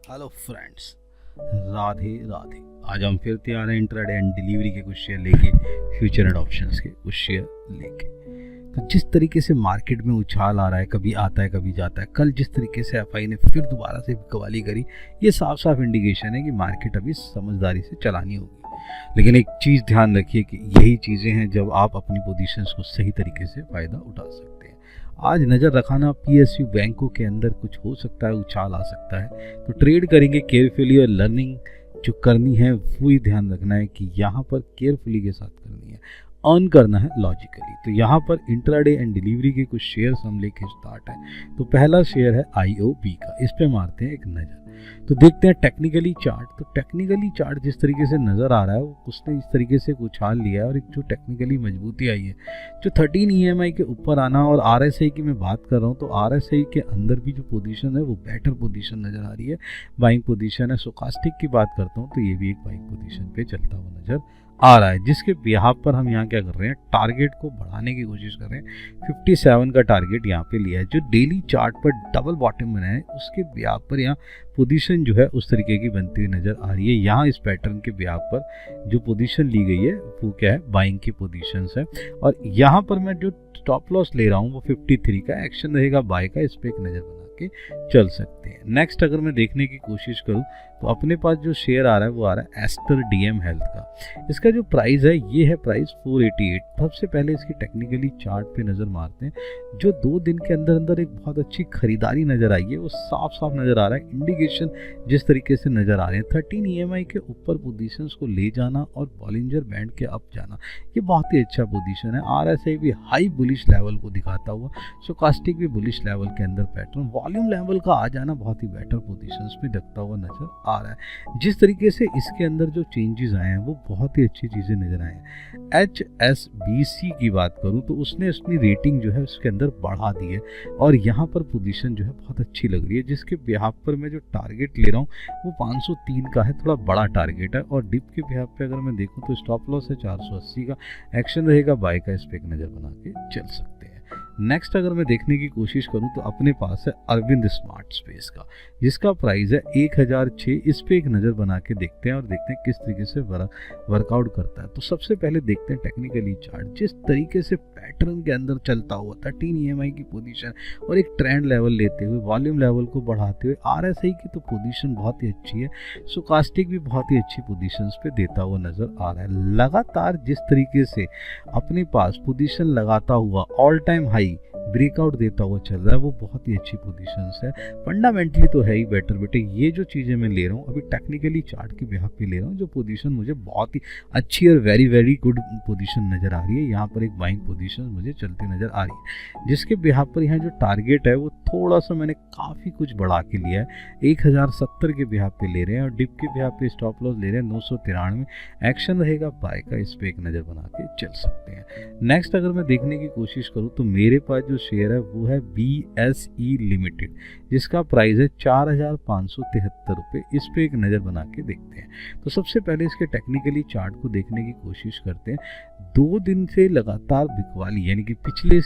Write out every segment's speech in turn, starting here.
Hello friends, Radhe Radhe. आज हम फिर तैयार हैं इंट्राडे एंड डिलीवरी के कुछ शेयर लेके, फ्यूचर एंड ऑप्शंस के कुछ शेयर लेके। तो जिस तरीके से मार्केट में उछाल आ रहा है, कभी आता है कभी जाता है, कल जिस तरीके से एफआई ने फिर दोबारा से बिकवाली करी, ये साफ साफ इंडिकेशन है कि मार्केट अभी समझदारी से चलानी होगी। लेकिन एक चीज़ ध्यान रखिए कि यही चीज़ें हैं जब आप अपनी पोजीशंस को सही तरीके से फ़ायदा उठा सकते हैं। आज नज़र रखाना पीएसयू बैंकों के अंदर कुछ हो सकता है, उछाल आ सकता है, तो ट्रेड करेंगे केयरफुली और लर्निंग जो करनी है वो ही ध्यान रखना है कि यहाँ पर केयरफुली के साथ करनी है, अर्न करना है लॉजिकली। तो यहाँ पर इंट्राडे एंड डिलीवरी के कुछ शेयर्स हम लेके स्टार्ट है। तो पहला शेयर है आईओबी का, इस पे मारते हैं एक नज़र। तो देखते हैं टेक्निकली चार्ट। तो टेक्निकली चार्ट जिस तरीके से नज़र आ रहा है वो उसने इस तरीके से उछाल लिया है और एक जो टेक्निकली मजबूती आई है, जो 13 ईएमआई के ऊपर आना, और आरएसआई की मैं बात कर रहा हूँ तो आरएसआई के अंदर भी जो पोजीशन है वो बेटर पोजीशन नज़र आ रही है, बाइंग पोजीशन है। सोकास्टिक की बात करता हूँ तो ये भी एक बाइंग पोजीशन पे चलता हुआ नज़र आ रहा है, जिसके बिहाफ पर हम यहाँ क्या कर रहे हैं, टारगेट को बढ़ाने की कोशिश कर रहे हैं। 57 का टारगेट यहाँ पे लिया है। जो डेली चार्ट पर डबल बॉटम बना है उसके बिहाफ पर यहाँ पोजीशन जो है उस तरीके की बनती हुई नज़र आ रही है। यहाँ इस पैटर्न के बिहाफ पर जो पोजीशन ली गई है वो क्या है, बाइंग की पोजीशंस है। और यहाँ पर मैं जो स्टॉप लॉस ले रहा हूँ वो 53 का एक्शन रहेगा बाय का, इस पर एक नज़र बना के चल सकते हैं। नेक्स्ट अगर मैं देखने की कोशिश करूं तो अपने पास जो शेयर आ रहा है वो आ रहा है एस्टर डीएम हेल्थ का। इसका जो प्राइस है ये है प्राइस 488। सबसे पहले इसकी टेक्निकली चार्ट पे नज़र मारते हैं। जो 2 दिन के अंदर अंदर एक बहुत अच्छी खरीदारी नज़र आई है वो साफ साफ नज़र आ रहा है। इंडिकेशन जिस तरीके से नज़र आ रहे हैं, 13 ईएमआई के ऊपर पोजीशंस को ले जाना और बॉलिंजर बैंड के अप जाना, ये बहुत ही अच्छा पोजीशन है। आरएसआई भी हाई बुलिश लेवल को दिखाता हुआ, सोकास्टिक भी बुलिश लेवल के अंदर पैटर्न, वॉल्यूम लेवल का आ जाना बहुत ही बेटर पोजीशंस पे दिखता हुआ नजर आ रहा है। जिस तरीके से इसके अंदर जो चेंजेस आए हैं वो बहुत ही अच्छी चीज़ें नजर आए हैं। HSBC की बात करूं तो उसने अपनी रेटिंग जो है उसके अंदर बढ़ा दी है और यहाँ पर पोजीशन जो है बहुत अच्छी लग रही है, जिसके बिहाफ पर मैं जो टारगेट ले रहा हूँ वो 503 का है, थोड़ा बड़ा टारगेट है। और डिप के बिहाफ पे अगर मैं देखूँ तो स्टॉप लॉस है 480 का, एक्शन रहेगा बाय का, इस पे एक नज़र बना के चल सकते हैं। नेक्स्ट अगर मैं देखने की कोशिश करूं तो अपने पास है अरविंद स्मार्ट स्पेस का, जिसका प्राइस है 1006। इस पे एक नज़र बना के देखते हैं और देखते हैं किस तरीके से वर्कआउट करता है। तो सबसे पहले देखते हैं टेक्निकली चार्ट, जिस तरीके से पैटर्न के अंदर चलता हुआ 13 ईएमआई की पोजीशन और एक ट्रेंड लेवल लेते हुए, वॉल्यूम लेवल को बढ़ाते हुए, आरएसआई की तो पोजीशन बहुत ही अच्छी है, सोकास्टिक भी बहुत ही अच्छी पोजीशंस पे देता हुआ नजर आ रहा है। लगातार जिस तरीके से अपने पास पोजीशन लगाता हुआ ऑल टाइम हाई ब्रेकआउट देता हुआ चल रहा है वो बहुत ही अच्छी पोजीशंस है। फंडामेंटली तो है ही बेटर बेटे। ये जो चीज़ें मैं ले रहा हूँ अभी टेक्निकली चार्ट के बिहाफ पे ले रहा हूँ, जो पोजीशन मुझे बहुत ही अच्छी और वेरी वेरी गुड पोजीशन नज़र आ रही है। यहाँ पर एक बाइंग पोजीशन मुझे चलती नज़र आ रही है, जिसके बिहाफ पर यहाँ जो टारगेट है वो थोड़ा सा मैंने काफ़ी कुछ बढ़ा के लिया है। 1070 के बिहाफ पे ले रहे हैं और डिप के बिहाफ पे स्टॉप लॉस ले रहे हैं 993। एक्शन रहेगा बाय का, इस पर एक नज़र बना के चल सकते हैं। नेक्स्ट अगर मैं देखने की कोशिश करूँ तो मेरे पास जो शेयर है वो है BSE लिमिटेड, जिसका प्राइस है 4573 रुपये। इस पे एक नज़र बना के देखते हैं। तो सबसे पहले इसके टेक्निकली चार्ट को देखने की कोशिश करते हैं। 2 दिन से लगातार बिकवाली, यानी कि पिछले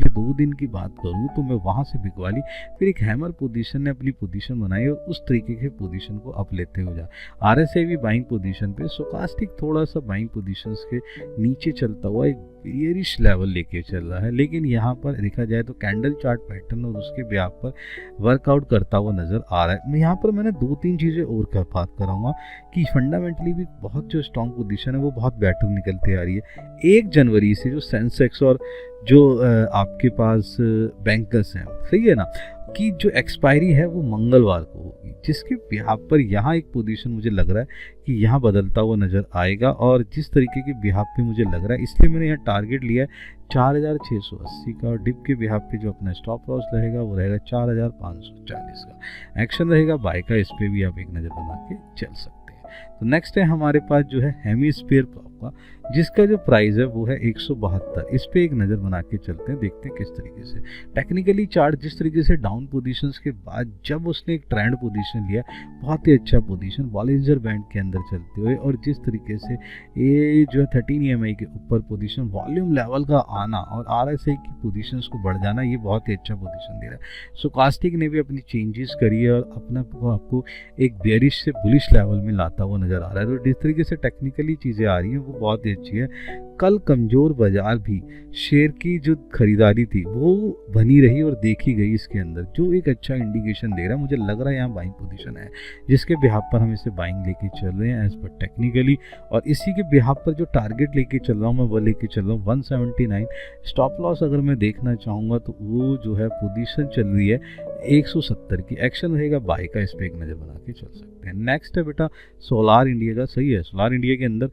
2 दिन की बात करूं तो मैं वहां से बिकवाली, फिर एक हैमर पोजीशन ने अपनी पोजीशन बनाई और उस तरीके के पोजीशन को अप लेते हुए जा। आरएसआई भी बाइंग पोजीशन पे, सोकास्टिक थोड़ा सा बाइंग पोजीशंस के नीचे चलता हुआ एक बेयरिश लेवल लेके चल रहा है। लेकिन यहाँ पर देखा जाए तो कैंडल चार्ट पैटर्न और उसके बिहाफ पर वर्कआउट करता हुआ नजर आ रहा है। मैं यहाँ पर मैंने 2-3 चीज़ें और का बात कराऊंगा कि फंडामेंटली भी बहुत जो स्ट्रॉन्ग पोजीशन है वो बहुत बेटर निकलती आ रही है। 1 जनवरी से जो सेंसेक्स और जो आपके पास बैंकर्स हैं, सही है ना, कि जो एक्सपायरी है वो मंगलवार को होगी, जिसके बिहाफ पर यहाँ एक पोजीशन मुझे लग रहा है कि यहाँ बदलता हुआ नज़र आएगा। और जिस तरीके के बिहाफ पे मुझे लग रहा है इसलिए मैंने यहाँ टारगेट लिया है 4680 का, और डिप के बिहाफ पे जो अपना स्टॉप लॉस रहेगा वो रहेगा 4540 का, एक्शन रहेगा बाय का, इस पर भी आप एक नज़र बना के चल सकते हैं। तो नेक्स्ट है हमारे पास जो है हेमिस्फीयर प्रॉप का, जिसका जो प्राइस है वो है 172। इस पे एक नज़र बना के चलते हैं, देखते हैं किस तरीके से टेक्निकली चार्ट जिस तरीके से डाउन पोजीशंस के बाद जब उसने एक ट्रेंड पोजीशन लिया, बहुत ही अच्छा पोजीशन बॉलिंजर बैंड के अंदर चलते हुए, और जिस तरीके से ये जो है 13 EMI के ऊपर पोजीशन वॉल्यूम लेवल का आना और RSI की पोजीशंस को बढ़ जाना, ये बहुत ही अच्छा पोजीशन दे रहा है। स्टोकास्टिक ने भी अपनी चेंजेस करी है और अपने आपको एक बेयरिश से बुलिश लेवल में लाता हुआ नजर आ रहा है। तो जिस तरीके से टेक्निकली चीज़ें आ रही हैं वो बहुत ही अच्छी है। कल कमज़ोर बाजार भी शेयर की जो खरीदारी थी वो बनी रही और देखी गई इसके अंदर, जो एक अच्छा इंडिकेशन दे रहा है। मुझे लग रहा है यहाँ बाइंग पोजीशन है, जिसके बिहाफ पर हम इसे बाइंग लेके चल रहे हैं एज पर टेक्निकली, और इसी के बिहाफ पर जो टारगेट लेके चल रहा हूँ मैं वो लेके चल रहा हूँ 179। स्टॉप लॉस अगर मैं देखना चाहूँगा तो वो जो है पोजीशन चल रही है 170 की। एक्शन रहेगा बाय का, इस पर एक नज़र बना के चल सकते हैं। नेक्स्ट है बेटा सोलार इंडिया का। सही है, सोलार इंडिया के अंदर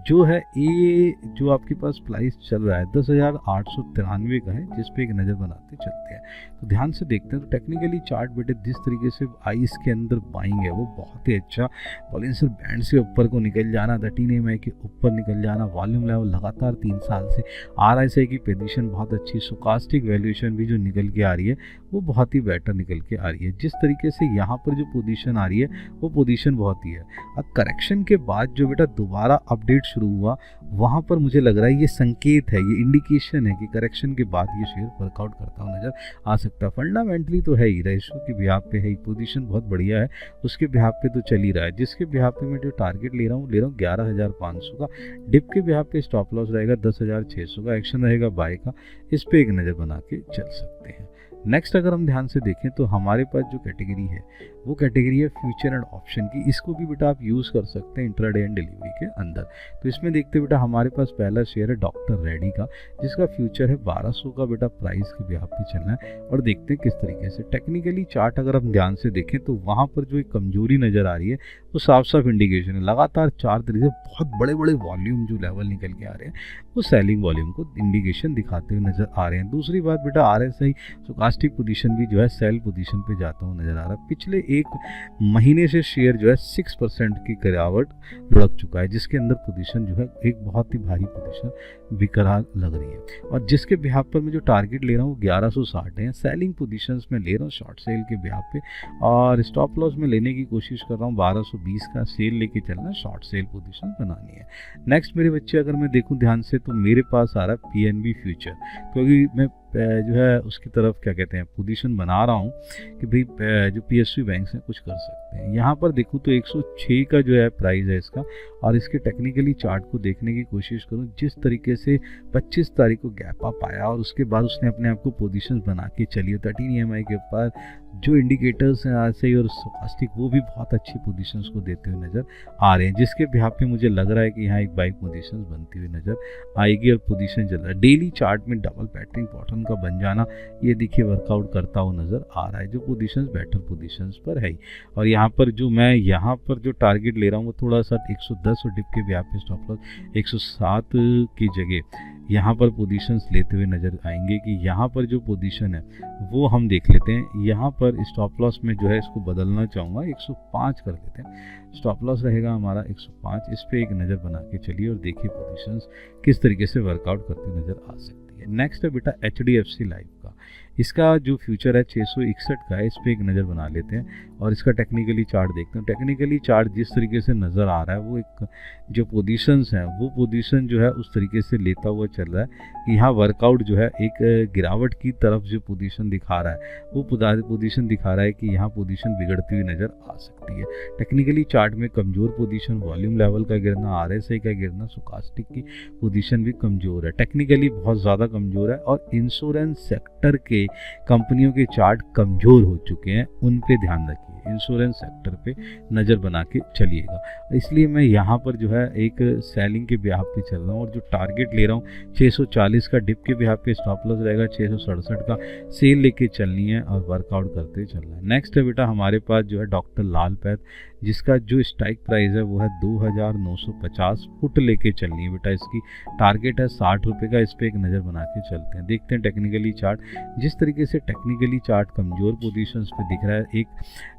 जो है ये जो आपके पास प्राइस चल रहा है 10,893 का है, जिस पे एक नज़र बनाते चलते हैं। तो ध्यान से देखते हैं तो टेक्निकली चार्ट बेटे जिस तरीके से आइस के अंदर बाइंग है वो बहुत ही अच्छा, बॉलिंजर बैंड से ऊपर को निकल जाना, 13 EMI के ऊपर निकल जाना, वॉल्यूम लेवल लगातार 3 साल से, RSI की पोजीशन बहुत अच्छी, स्टोकास्टिक वैल्यूएशन भी जो निकल के आ रही है वो बहुत ही बेटर निकल के आ रही है। जिस तरीके से यहाँ पर जो पोजीशन आ रही है वो पोजीशन बहुत ही है। अब करेक्शन के बाद जो बेटा दोबारा अपडेट शुरू हुआ, वहाँ पर मुझे लग रहा है ये संकेत है, ये इंडिकेशन है कि करेक्शन के बाद ये शेयर वर्कआउट करता हुआ नजर आ सकता है। फंडामेंटली तो है ही, रेशो के बिहाफ पे है ही, पोजीशन बहुत बढ़िया है, उसके बिहाफ पे तो चल ही रहा है। जिसके बिहाफ पे मैं जो टारगेट ले रहा हूँ 11,500 का। डिप के बिहाफ पे स्टॉप लॉस रहेगा 10,600 का। एक्शन रहेगा बाय का, इस पे एक नज़र बना के चल सकते हैं। नेक्स्ट अगर हम ध्यान से देखें तो हमारे पास जो कैटेगरी है वो कैटेगरी है फ्यूचर एंड ऑप्शन की। इसको भी बेटा आप यूज़ कर सकते हैं इंट्राडे एंड डिलीवरी के अंदर। तो इसमें देखते बेटा हमारे पास पहला शेयर है डॉक्टर रेड्डी का, जिसका फ्यूचर है 1200 का बेटा प्राइस के बिहाफ पे चलना है। और देखते हैं किस तरीके से टेक्निकली चार्ट अगर हम ध्यान से देखें तो वहाँ पर जो एक कमजोरी नज़र आ रही है वो साफ साफ इंडिकेशन है। लगातार 4 तरीके से बहुत बड़े बड़े वॉल्यूम जो लेवल निकल के आ रहे हैं वो सेलिंग वॉल्यूम को इंडिकेशन दिखाते हुए नजर आ रहे हैं। दूसरी बात बेटा RSI स्टोकास्टिक पोजीशन भी जो है सेल पोजीशन पे जाता हुआ नजर आ रहा है। पिछले एक महीने से शेयर जो है 6% की गिरावट लुढ़क चुका है, जिसके अंदर पोजीशन जो है एक बहुत ही भारी पोजीशन बेकरार लग रही है। और जिसके बिहाफ पर मैं जो टारगेट ले रहा हूँ 1160 है। सेलिंग पोजीशंस में ले रहा हूँ शॉर्ट सेल के बिहाफ पे, और स्टॉप लॉस में लेने की कोशिश कर रहा हूँ 1220 का। सेल लेके चलना, शॉर्ट सेल पोजीशन बनानी है। नेक्स्ट मेरे बच्चे अगर मैं देखूँ ध्यान से तो मेरे पास आ रहा है PNB फ्यूचर, क्योंकि मैं जो है उसकी तरफ क्या कहते हैं पोजीशन बना रहा हूँ कि भाई जो PSU बैंक्स हैं कुछ कर सकते हैं। यहाँ पर देखूँ तो 106 का जो है प्राइस है इसका, और इसके टेक्निकली चार्ट को देखने की कोशिश करूँ जिस तरीके से 25 तारीख को गैप अप आया और उसके बाद उसने अपने आप को पोजीशन बना के चली 13 EMI के ऊपर। जो इंडिकेटर्स हैं RSI और स्टोकास्टिक वो भी बहुत अच्छी पोजीशंस को देते हुए नज़र आ रहे हैं, जिसके बिहाफ पे मुझे लग रहा है कि यहाँ एक बाइक पोजीशंस बनती हुई नज़र आएगी और पोजीशन चल रहा है। डेली चार्ट में डबल पैटर्न पैटर्न का बन जाना ये देखिए वर्कआउट करता हुआ नज़र आ रहा है, जो पोजीशंस बेटर पोजीशंस पर है। और यहाँ पर जो मैं यहाँ पर जो टारगेट ले रहा हूँ वो थोड़ा सा 110 और डिप के बिहाफ पे स्टॉप लॉस 107 की जगह यहाँ पर पोजीशंस लेते हुए नज़र आएंगे कि यहाँ पर जो पोजीशन है वो हम देख लेते हैं। यहाँ पर स्टॉप लॉस में जो है इसको बदलना चाहूँगा 105 कर लेते हैं। स्टॉप लॉस रहेगा हमारा 105, इस पर एक नज़र बना के चलिए और देखिए पोजीशंस किस तरीके से वर्कआउट करती हुई नज़र आ सकती है। नेक्स्ट है बेटा HDFC लाइफ का। इसका जो फ्यूचर है 661 का है, इस पर एक नज़र बना लेते हैं और इसका टेक्निकली चार्ट देखते हैं। टेक्निकली चार्ट जिस तरीके से नज़र आ रहा है वो एक जो पोजीशंस हैं वो पोजीशन जो है उस तरीके से लेता हुआ चल रहा है कि यहाँ वर्कआउट जो है एक गिरावट की तरफ जो पोजीशन दिखा रहा है वो पोजीशन दिखा रहा है कि यहाँ पोजीशन बिगड़ती हुई नज़र आ सकती है। टेक्निकली चार्ट में कमज़ोर पोजीशन, वॉल्यूम लेवल का गिरना, RSI का गिरना, स्टोकास्टिक की पोजीशन भी कमज़ोर है, टेक्निकली बहुत ज़्यादा कमज़ोर है। और इंश्योरेंस सेक्टर के कंपनियों के चार्ट कमज़ोर हो चुके हैं, उन पे ध्यान रखिए। इंश्योरेंस सेक्टर पे नज़र बना के चलिएगा। इसलिए मैं यहाँ पर जो है एक सेलिंग के बिहाफ पे चल रहा हूँ और जो टारगेट ले रहा हूँ 640 का, डिप के बिहाफ पे स्टॉप लॉस रहेगा 667 का। सेल लेके चलनी है और वर्कआउट करते चलना है। नेक्स्ट है बेटा हमारे पास जो है डॉक्टर लाल पैथ, जिसका जो स्ट्राइक प्राइस है वो है 2950। पुट लेके चलनी है बेटा, इसकी टारगेट है 60 रुपये का। इस पर एक नज़र बना के चलते हैं, देखते हैं टेक्निकली चार्ट। जिस तरीके से टेक्निकली चार्ट कमज़ोर पोजीशंस पे दिख रहा है, एक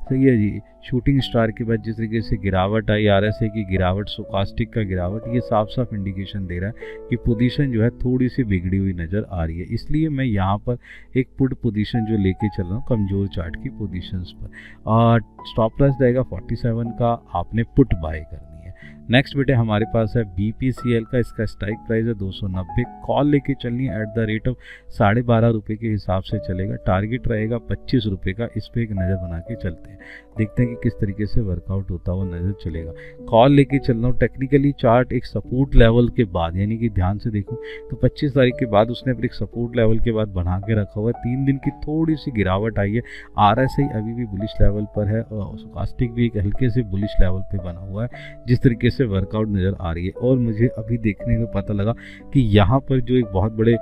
सही है जी। शूटिंग स्टार के बाद जिस तरीके से गिरावट आई, आरएसआई की गिरावट, स्टोकास्टिक का गिरावट, ये साफ साफ इंडिकेशन दे रहा है कि पोजीशन जो है थोड़ी सी बिगड़ी हुई नज़र आ रही है। इसलिए मैं यहाँ पर एक पुट पोजीशन जो लेके चल रहा हूँ कमज़ोर चार्ट की पोजीशंस पर, और स्टॉप लॉस रहेगा 47 का, आपने पुट बाय करनी है। नेक्स्ट बेटे हमारे पास है BPCL का, इसका स्ट्राइक प्राइस है 290, कॉल लेके चलनी है एट द रेट ऑफ 12.5 रुपये के हिसाब से चलेगा, टारगेट रहेगा 25 रुपये का। इस पर एक नज़र बना के चलते हैं, देखते हैं कि किस तरीके से वर्कआउट होता हुआ नज़र चलेगा। कॉल लेके चल रहा हूँ। टेक्निकली चार्ट एक सपोर्ट लेवल के बाद, यानी कि ध्यान से देखूँ तो 25 तारीख के बाद उसने फिर एक सपोर्ट लेवल के बाद बना के रखा हुआ है। 3 दिन की थोड़ी सी गिरावट आई है, RSI अभी भी बुलिश लेवल पर है और स्टोकास्टिक भी एक हल्के से बुलिश लेवल पे बना हुआ है, जिस तरीके से वर्कआउट नज़र आ रही है। और मुझे अभी देखने को पता लगा कि यहाँ पर जो एक बहुत बड़े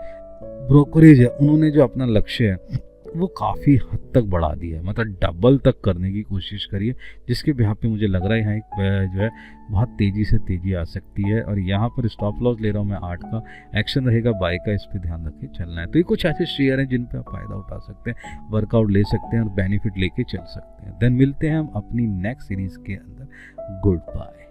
ब्रोकरेज है, उन्होंने जो अपना लक्ष्य है वो काफ़ी हद तक बढ़ा दिया है, मतलब डबल तक करने की कोशिश करी है, जिसके बिहाफ पे मुझे लग रहा है यहाँ एक जो है बहुत तेज़ी से तेज़ी आ सकती है। और यहाँ पर स्टॉप लॉस ले रहा हूँ मैं 8 का, एक्शन रहेगा बाय का, इस पर ध्यान रख के चलना है। तो ये कुछ ऐसे शेयर हैं जिन पे आप फ़ायदा उठा सकते हैं, वर्कआउट ले सकते हैं और बेनिफिट लेके चल सकते हैं। देन मिलते हैं हम अपनी नेक्स्ट सीरीज़ के अंदर। Good bye.